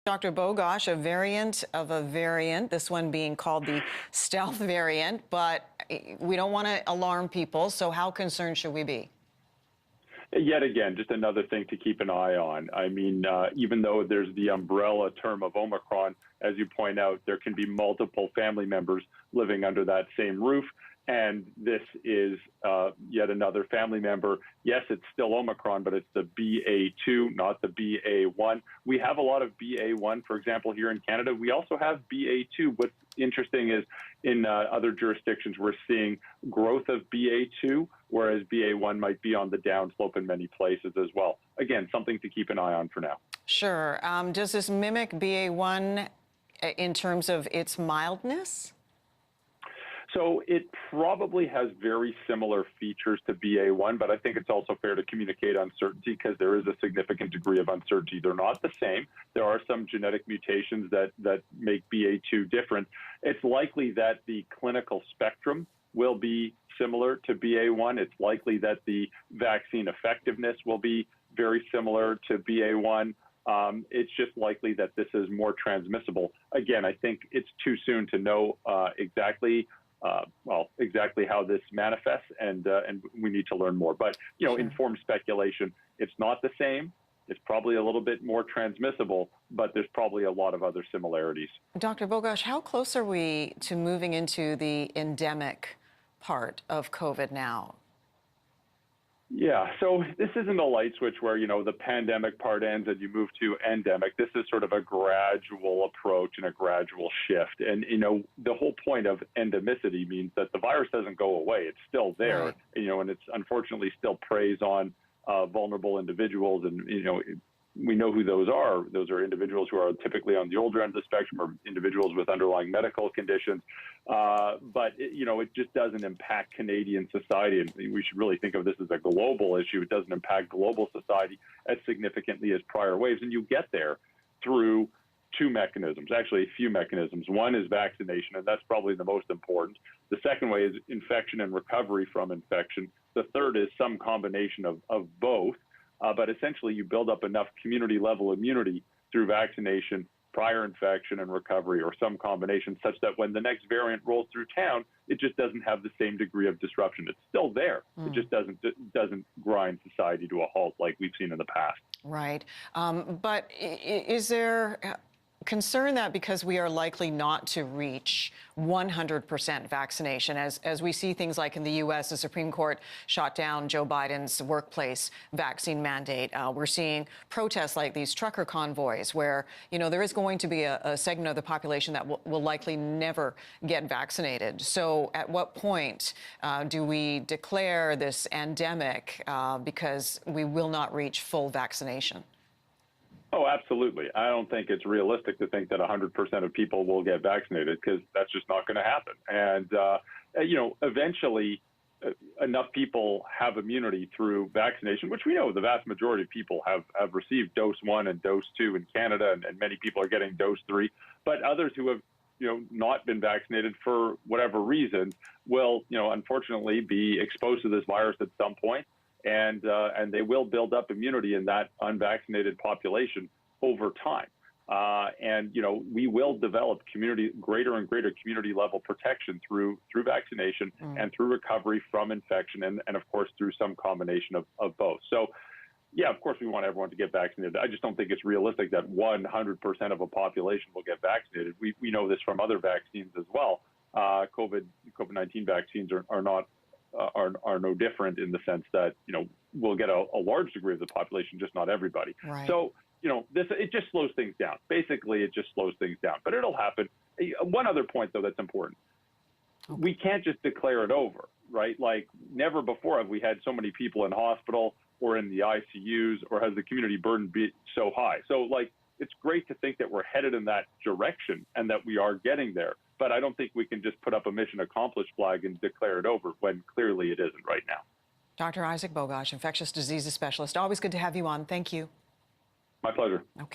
Dr. Bogoch, a variant of a variant, this one being called the stealth variant, but we don't want to alarm people, so how concerned should we be? Yet again, just another thing to keep an eye on. I mean, even though there's the umbrella term of Omicron, as you point out, there can be multiple family members living under that same roof. And this is yet another family member. Yes, it's still Omicron, but it's the BA2, not the BA1. We have a lot of BA1, for example, here in Canada. We also have BA2. What's interesting is in other jurisdictions, we're seeing growth of BA2, whereas BA1 might be on the downslope in many places as well. Again, something to keep an eye on for now. Sure. Does this mimic BA1 in terms of its mildness? So it probably has very similar features to BA1, but I think it's also fair to communicate uncertainty because there is a significant degree of uncertainty. They're not the same. There are some genetic mutations that make BA2 different. It's likely that the clinical spectrum will be similar to BA1. It's likely that the vaccine effectiveness will be very similar to BA1. It's just likely that this is more transmissible. Again, I think it's too soon to know exactly how this manifests, and we need to learn more. But, Sure. Informed speculation, it's not the same. It's probably a little bit more transmissible, but there's probably a lot of other similarities. Dr. Bogoch, how close are we to moving into the endemic part of COVID now? Yeah, so this isn't a light switch where, the pandemic part ends and you move to endemic. This is sort of a gradual approach and a gradual shift. And, the whole point of endemicity means that the virus doesn't go away. It's still there, Right. And it's unfortunately still preys on vulnerable individuals. And, we know who those are. Those are individuals who are typically on the older end of the spectrum or individuals with underlying medical conditions. But it just doesn't impact Canadian society. And we should really think of this as a global issue. It doesn't impact global society as significantly as prior waves. And you get there through two mechanisms, actually a few mechanisms. One is vaccination, and that's probably the most important. The second way is infection and recovery from infection. The third is some combination of both. But essentially, you build up enough community-level immunity through vaccination, prior infection, and recovery, or some combination, such that when the next variant rolls through town, it just doesn't have the same degree of disruption. It's still there. It just doesn't grind society to a halt like we've seen in the past. Right. But is there concern that because we are likely not to reach 100% vaccination, as we see things like in the U.S., the Supreme Court shot down Joe Biden's workplace vaccine mandate. We're seeing protests like these trucker convoys where, there is going to be a segment of the population that will likely never get vaccinated. So at what point do we declare this endemic because we will not reach full vaccination? Oh, absolutely. I don't think it's realistic to think that 100% of people will get vaccinated because that's just not going to happen. And, eventually enough people have immunity through vaccination, which we know the vast majority of people have received dose 1 and dose 2 in Canada, and many people are getting dose 3. But others who have not been vaccinated for whatever reason will, unfortunately be exposed to this virus at some point. And they will build up immunity in that unvaccinated population over time. And we will develop greater and greater community level protection through vaccination and through recovery from infection and of course, through some combination of both. So, yeah, of course, we want everyone to get vaccinated. I just don't think it's realistic that 100% of a population will get vaccinated. We know this from other vaccines as well. COVID-19 vaccines are no different in the sense that, we'll get a large degree of the population, just not everybody. Right. So, it just slows things down. Basically, it just slows things down, but it'll happen. One other point, though, that's important. Okay. We can't just declare it over, right? Like never before have we had so many people in hospital or in the ICUs or has the community burden been so high. So it's great to think that we're headed in that direction and that we are getting there. But I don't think we can just put up a mission accomplished flag and declare it over when clearly it isn't right now. Dr. Isaac Bogoch, infectious diseases specialist. Always good to have you on. Thank you. My pleasure. Okay.